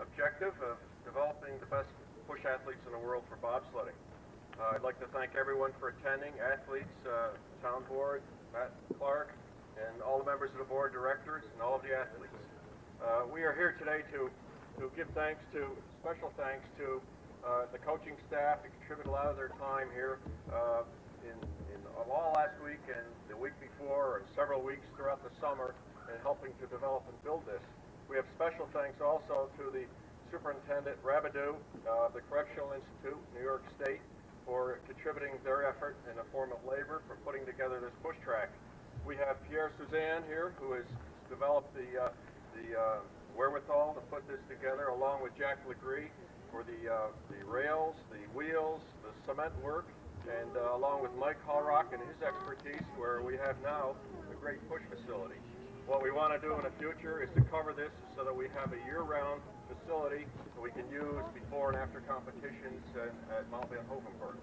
objective of developing the best push athletes in the world for bobsledding. I'd like to thank everyone for attending, athletes, town board, Matt Clark, and all the members of the board of directors, and all of the athletes. We are here today to give special thanks to the coaching staff who contributed a lot of their time here all last week and the week before and several weeks throughout the summer in helping to develop and build this. We have special thanks also to the Superintendent Rabideau of the Correctional Institute, New York State, for contributing their effort in a form of labor for putting together this push track. We have Pierre Suzanne here, who has developed the wherewithal to put this together, along with Jack Legree for the rails, the wheels, the cement work, and along with Mike Hallrock and his expertise, where we have now a great push facility. What we want to do in the future is to cover this so that we have a year-round facility that we can use before and after competitions at Mount Van Hovenberg.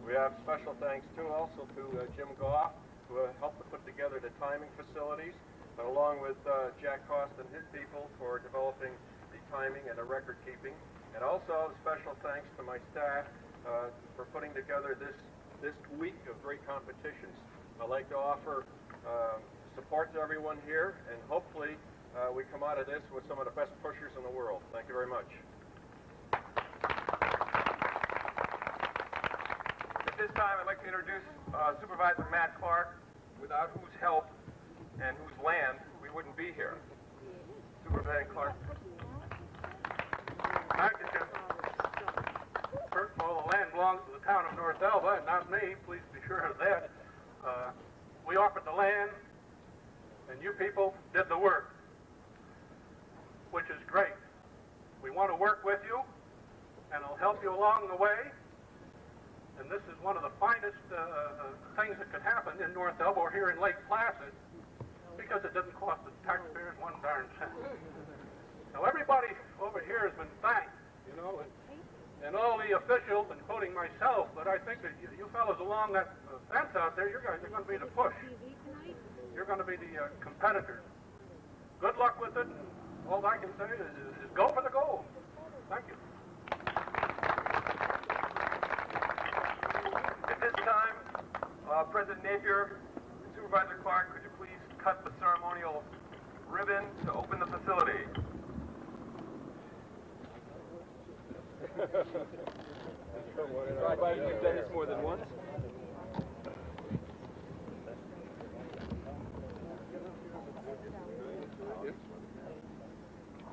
We have special thanks too also to Jim Goff, who helped to put together the timing facilities, along with Jack Cost and his people for developing the timing and the record keeping. And also special thanks to my staff for putting together this week of great competitions. I'd like to offer support to everyone here, and hopefully we come out of this with some of the best pushers in the world. Thank you very much. At this time, I'd like to introduce Supervisor Matt Clark, without whose help and whose land we wouldn't be here. Supervisor Clark. Thank you, Jim. First of all, the land belongs to the town of North Elba, and not me. Please be sure of that. We offered the land, and you people did the work, which is great. We want to work with you, and it'll help you along the way. And this is one of the finest things that could happen in North Elba or here in Lake Placid, because it doesn't cost the taxpayers one darn cent. Now, everybody over here has been thanked, you know, and all the officials, including myself, but I think that you fellows along that fence out there, you guys are going to be the push. You're going to be the competitors. Good luck with it. All I can say is go for the gold. Thank you. At this time, President Napier, Supervisor Clark, could you please cut the ceremonial ribbon to open the facility? You've done this more than once.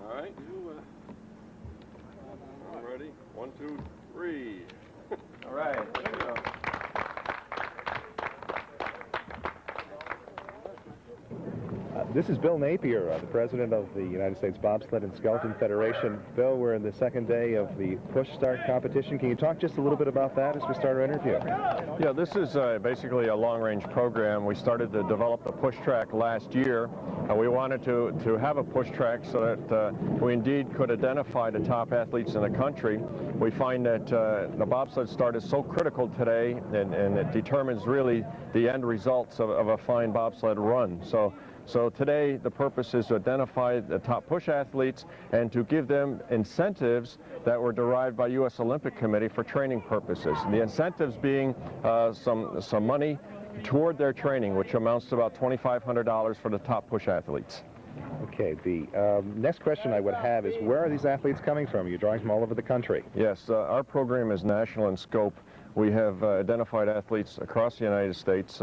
All right, I'm ready. 1, 2, 3. All right. There you go. This is Bill Napier, the president of the United States Bobsled and Skeleton Federation. Bill, we're in the second day of the push start competition. Can you talk just a little bit about that as we start our interview? Yeah, this is basically a long-range program. We started to develop the push track last year. We wanted to have a push track so that we indeed could identify the top athletes in the country. We find that the bobsled start is so critical today, and it determines really the end results of a fine bobsled run. So today, the purpose is to identify the top push athletes and to give them incentives that were derived by U.S. Olympic Committee for training purposes. The incentives being some money toward their training, which amounts to about $2,500 for the top push athletes. Okay, the next question I would have is, where are these athletes coming from? You're drawing from all over the country. Yes, our program is national in scope. We have identified athletes across the United States.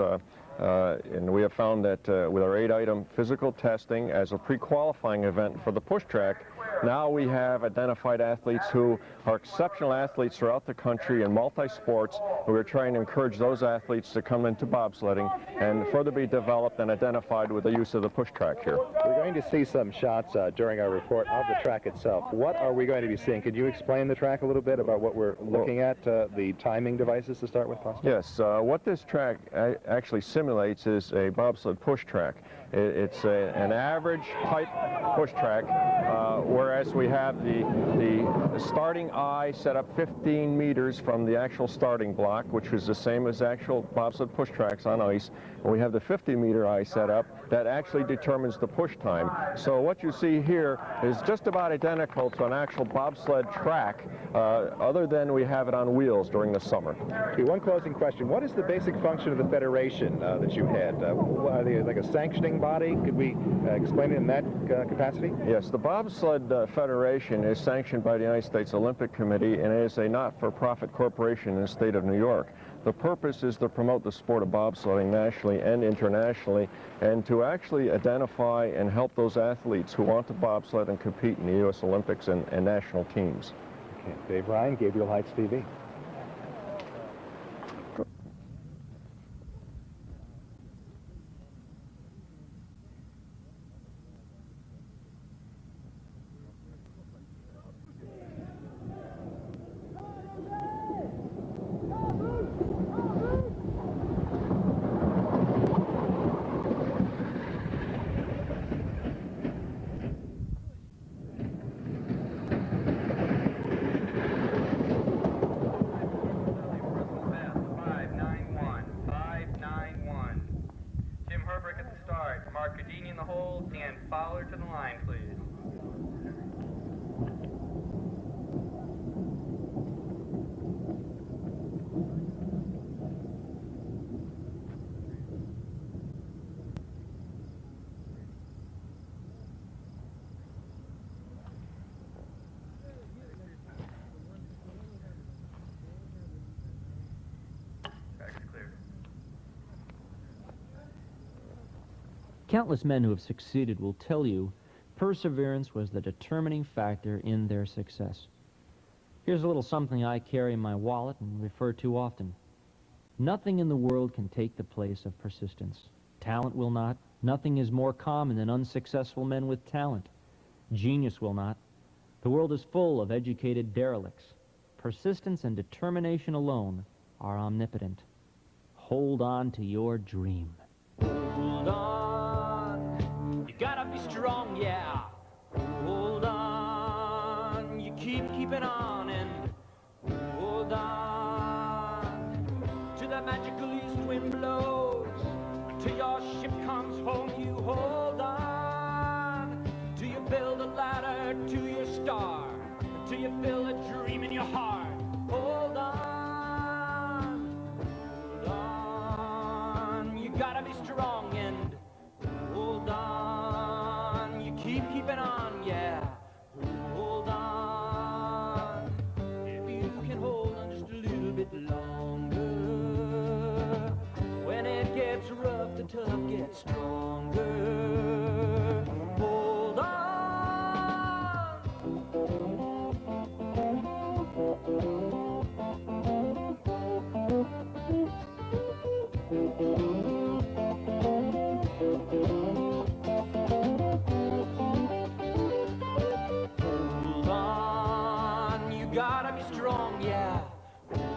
And we have found that with our 8-item physical testing as a pre-qualifying event for the push track, now we have identified athletes who are exceptional athletes throughout the country in multi-sports. We're trying to encourage those athletes to come into bobsledding and further be developed and identified with the use of the push track here. We're going to see some shots during our report of the track itself. What are we going to be seeing? Could you explain the track a little bit about what we're looking at, the timing devices to start with, possibly? Yes, what this track actually simulates is a bobsled push track. It's an average type push track, whereas we have the starting eye set up 15 meters from the actual starting block, which is the same as actual bobsled push tracks on ice. And we have the 50-meter eye set up that actually determines the push time. So what you see here is just about identical to an actual bobsled track, other than we have it on wheels during the summer. Okay, one closing question. What is the basic function of the federation that you had? Are they like a sanctioning body? Could we explain it in that capacity? Yes, the Bobsled Federation is sanctioned by the United States Olympic Committee and is a not-for-profit corporation in the state of New York. The purpose is to promote the sport of bobsledding nationally and internationally, and to actually identify and help those athletes who want to bobsled and compete in the U.S. Olympics and national teams. Okay. Dave Ryan, Gabriel Heights TV. In the hole and Fowler to the line, please. Countless men who have succeeded will tell you perseverance was the determining factor in their success. Here's a little something I carry in my wallet and refer to often. Nothing in the world can take the place of persistence. Talent will not. Nothing is more common than unsuccessful men with talent. Genius will not. The world is full of educated derelicts. Persistence and determination alone are omnipotent. Hold on to your dream. Hold on, you gotta be strong, yeah. Hold on, you keeping on, and hold on to the magical east wind blows, till your ship comes home. You hold on, till you build a ladder to your star, till you feel a dream in your heart. Hold on, you gotta be strong and hold on. You keeping on, yeah. Hold on. If you can hold on just a little bit longer, when it gets rough, the tough gets stronger. Hold on. Hold on, you gotta be strong, yeah.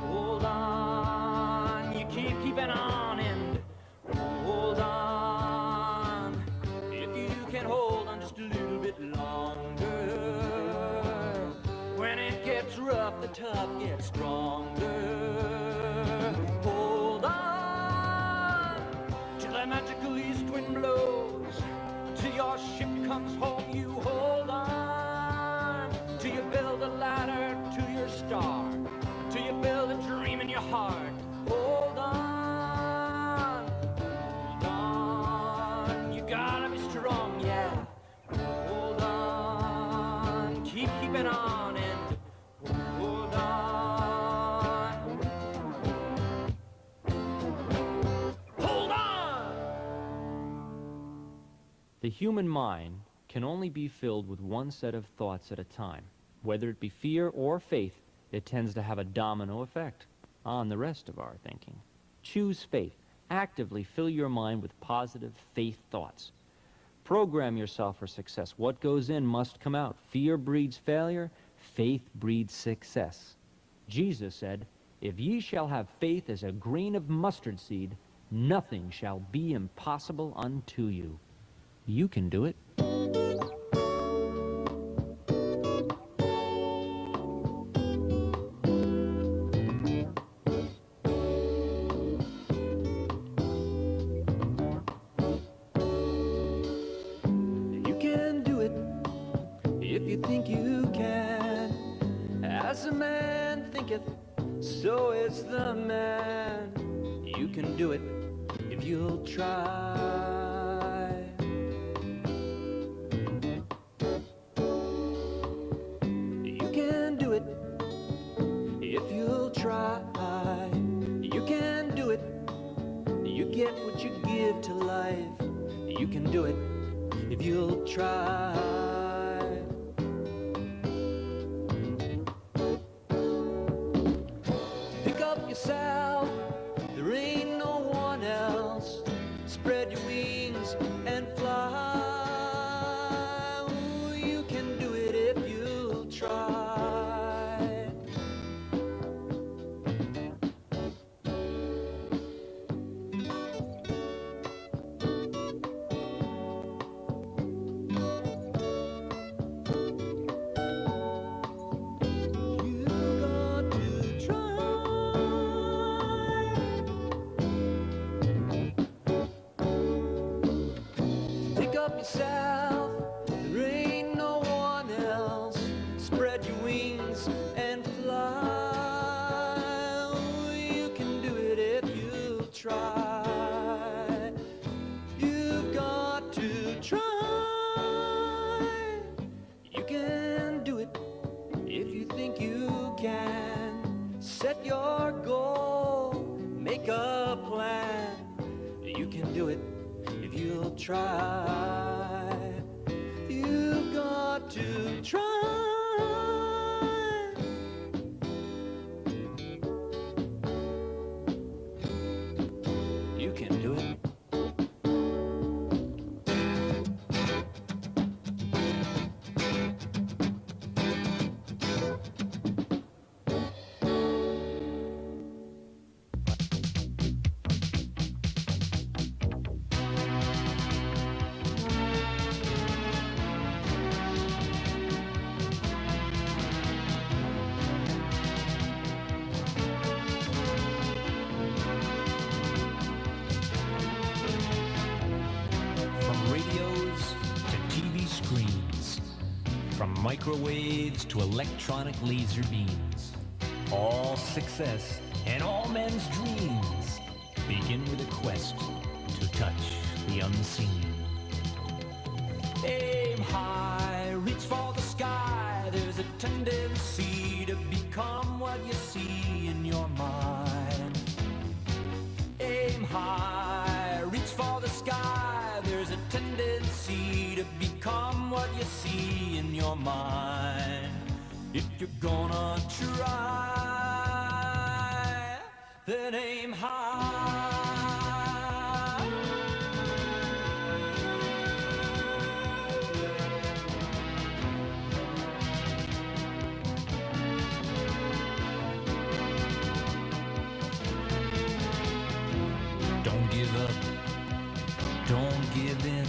Hold on, you keeping on, and hold on. If you can hold on just a little bit longer, when it gets rough, the tough gets stronger. Hold on, till that magical east wind blows, till your ship comes home. You hold on, till you build a ladder to your star, till you build a dream in your heart. Hold on, you gotta be strong, yeah. Hold on, keeping on, and hold on. Hold on! The human mind can only be filled with one set of thoughts at a time. Whether it be fear or faith, it tends to have a domino effect on the rest of our thinking. Choose faith. Actively fill your mind with positive faith thoughts. Program yourself for success. What goes in must come out. Fear breeds failure. Faith breeds success. Jesus said, "If ye shall have faith as a grain of mustard seed, nothing shall be impossible unto you." you can do it. You can do it if you think you can. As a man thinketh, so is the man. You can do it if you'll try. You can do it if you'll try. You can do it. You get what you give to life. You can do it if you'll try. Pick up yourself, there ain't no one else. Spread your wings and fly. Ooh, you can do it if you'll try. Yourself, there ain't no one else. Spread your wings and fly. Oh, you can do it if you try. You've got to try. You can do it if you think you can. Set your goal, make a plan. You can do it if you'll try. You've got to try. You can do it. Microwaves to electronic laser beams. All success and all men's dreams begin with a quest to touch the unseen. Aim high, reach for the sky. There's a tendency to become what you see in your mind. Aim high, reach for the sky. There's a tendency to become what you see in your mind. If you're gonna try, then aim high. Don't give up, don't give in.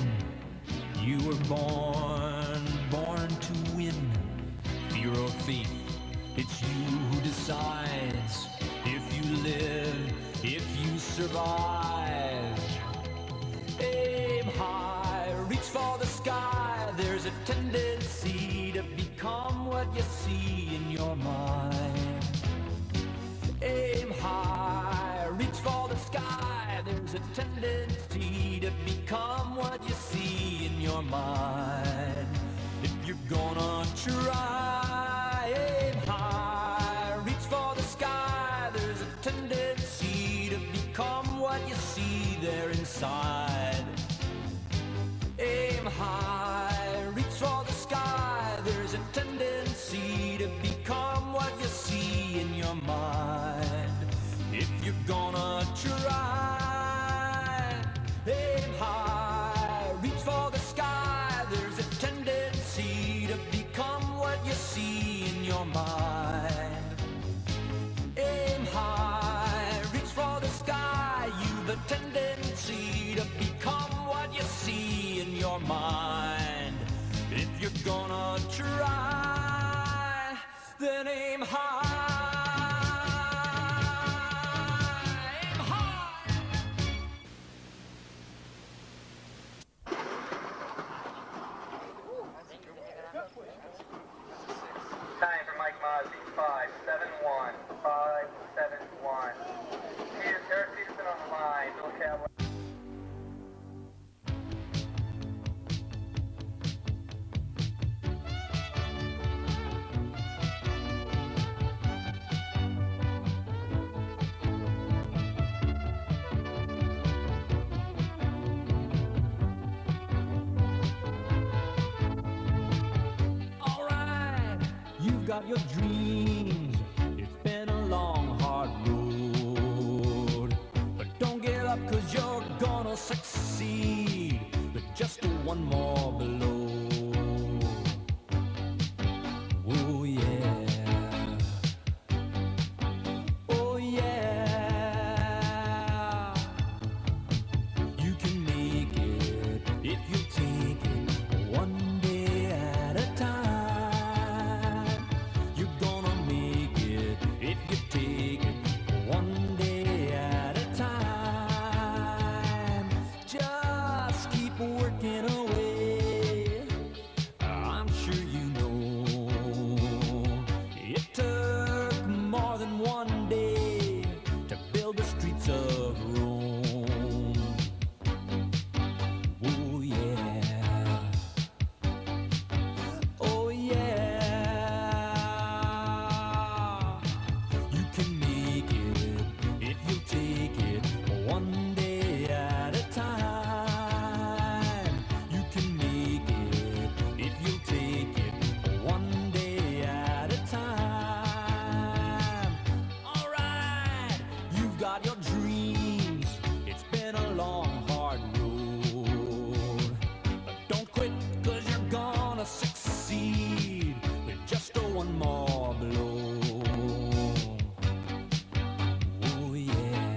You were born to win. Fear or fate, it's you who decides. If you live, if you survive. Aim high, reach for the sky. There's a tendency to become what you see in your mind. Aim high, reach for the sky. There's a tendency to become what you see in your mind. If you're gonna try, aim high, reach for the sky. There's a tendency to become what you see there inside. Aim high, reach for the sky. There's a tendency to become what you see in your mind. If you're gonna try, aim high, reach for the sky. There's a tendency to become what you see in your mind. Aim high, reach for the sky. You've a tendency to become what you see in your mind. then aim high. Aim high. Time for Mike Mozzie, 571, 571. Here's Eric Peterson on the line, Bill Cowboy. You've got your dreams. It's been a long, hard road. But don't give up, 'cause you're gonna succeed with just one more blow. Oh yeah. Oh yeah. You can make it if you take it one day at a time. If you take it one day at a time, just keep working away. I'm sure you know it took more than one day to build the streets of Rome. Oh yeah. Oh yeah. One day at a time. You can make it if you take it one day at a time. Alright, you've got your dreams. It's been a long, hard road. But don't quit, 'cause you're gonna succeed with just one more blow. Oh yeah.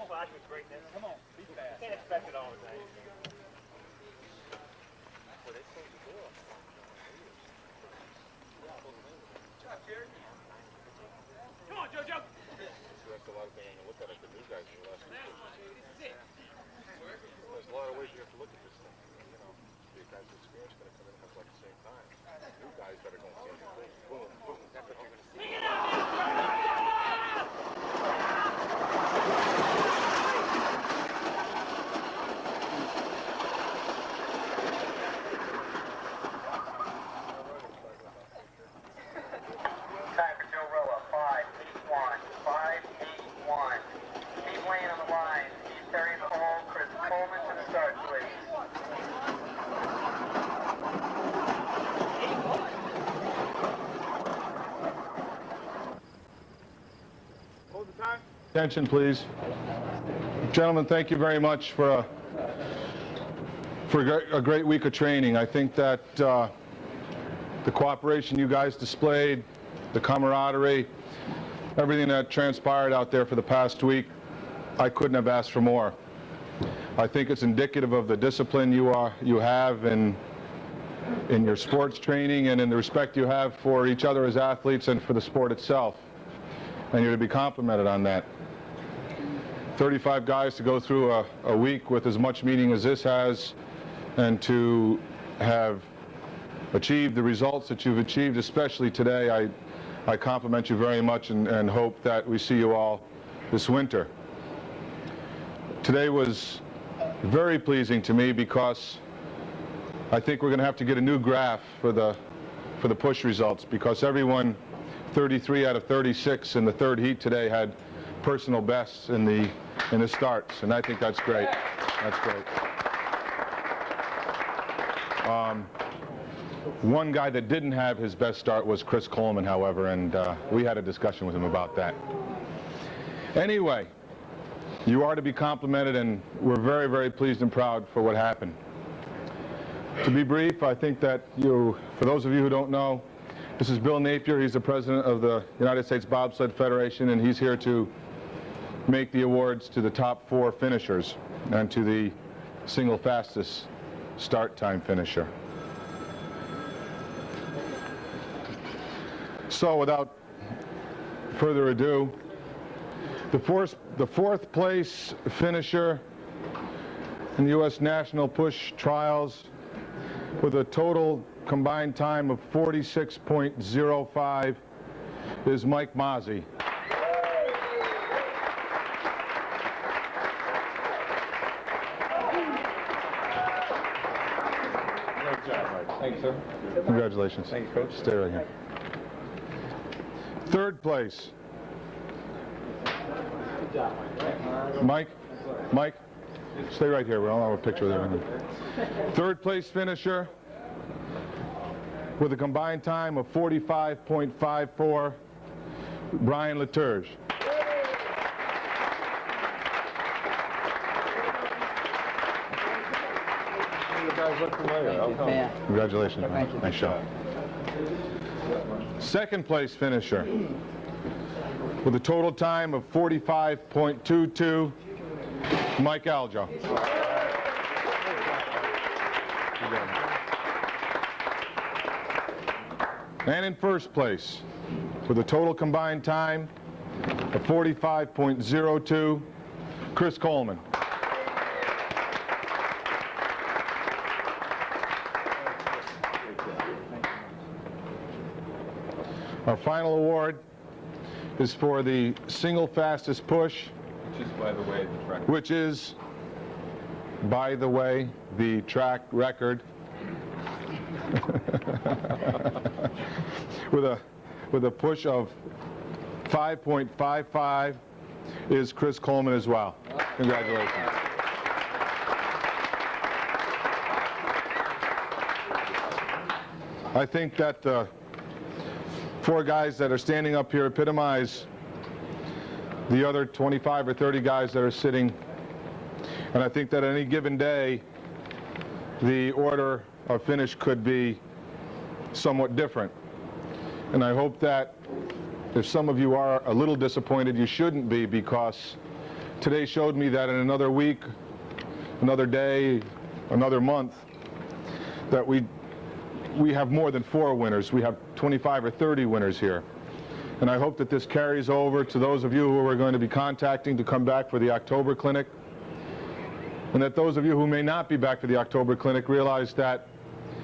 flash with greatness. Come on, be fast. Can't expect it all the time. Come on, JoJo. That's a lot of things to look at the new guys in the last week. There's a lot of ways you have to look at this thing. You know, the guys with experience going to come in and have like the same time. New guys that are going to see everything. Boom, boom. That's what you're going to see. Time for Joe Rolla, 581, 581. Steve Lane on the line. Steve carrying the hole. Chris Coleman to the start, please. Attention, please. Gentlemen, thank you very much for a great week of training. I think that the cooperation you guys displayed, the camaraderie, everything that transpired out there for the past week, I couldn't have asked for more. I think it's indicative of the discipline you have in your sports training and in the respect you have for each other as athletes and for the sport itself. And you're to be complimented on that. 35 guys to go through a week with as much meaning as this has, and to have achieved the results that you've achieved, especially today, I compliment you very much and hope that we see you all this winter. Today was very pleasing to me because I think we're going to have to get a new graph for the push results, because everyone, 33 out of 36 in the third heat today, had personal bests in the starts, and I think that's great. That's great. One guy that didn't have his best start was Chris Coleman, however, and we had a discussion with him about that. Anyway, you are to be complimented, and we're very, very pleased and proud for what happened. To be brief, I think that for those of you who don't know, this is Bill Napier. He's the president of the United States Bobsled Federation, and he's here to make the awards to the top 4 finishers and to the single fastest start time finisher. So without further ado, the fourth place finisher in the U.S.National Push Trials with a total combined time of 46.05 is Mike Mozzie. Thank you, sir. Congratulations. Thank you, Coach. Stay right here. Third place. Mike, stay right here. We'll have a picture with everything. Third place finisher with a combined time of 45.54, Brian Laturge. You guys look familiar. Congratulations, man. Nice shot. Second place finisher with a total time of 45.22, Mike Aljo. And in first place with a total combined time of 45.02, Chris Coleman. Our final award is for the single fastest push, which is, by the way, the track record with a push of 5.55 is Chris Coleman as well. Congratulations. I think that the 4 guys that are standing up here epitomize the other 25 or 30 guys that are sitting, and I think that any given day the order of finish could be somewhat different. And I hope that if some of you are a little disappointed, you shouldn't be, because today showed me that in another week, another day, another month, that we have more than 4 winners. We have 25 or 30 winners here. And I hope that this carries over to those of you who we're going to be contacting to come back for the October clinic, and that those of you who may not be back for the October clinic realize that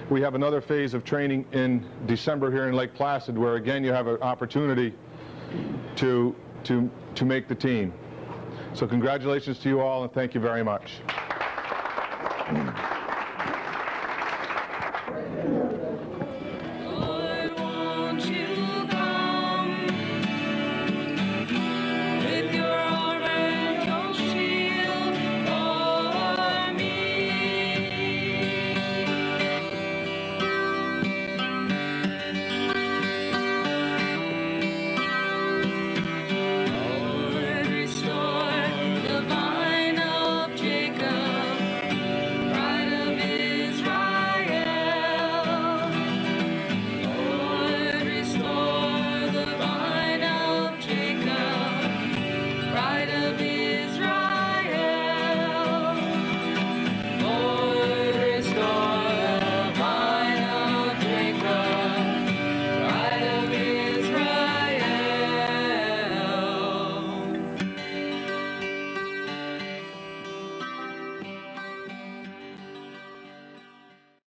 we have another phase of training in December here in Lake Placid, where again you have an opportunity to make the team. So congratulations to you all, and thank you very much.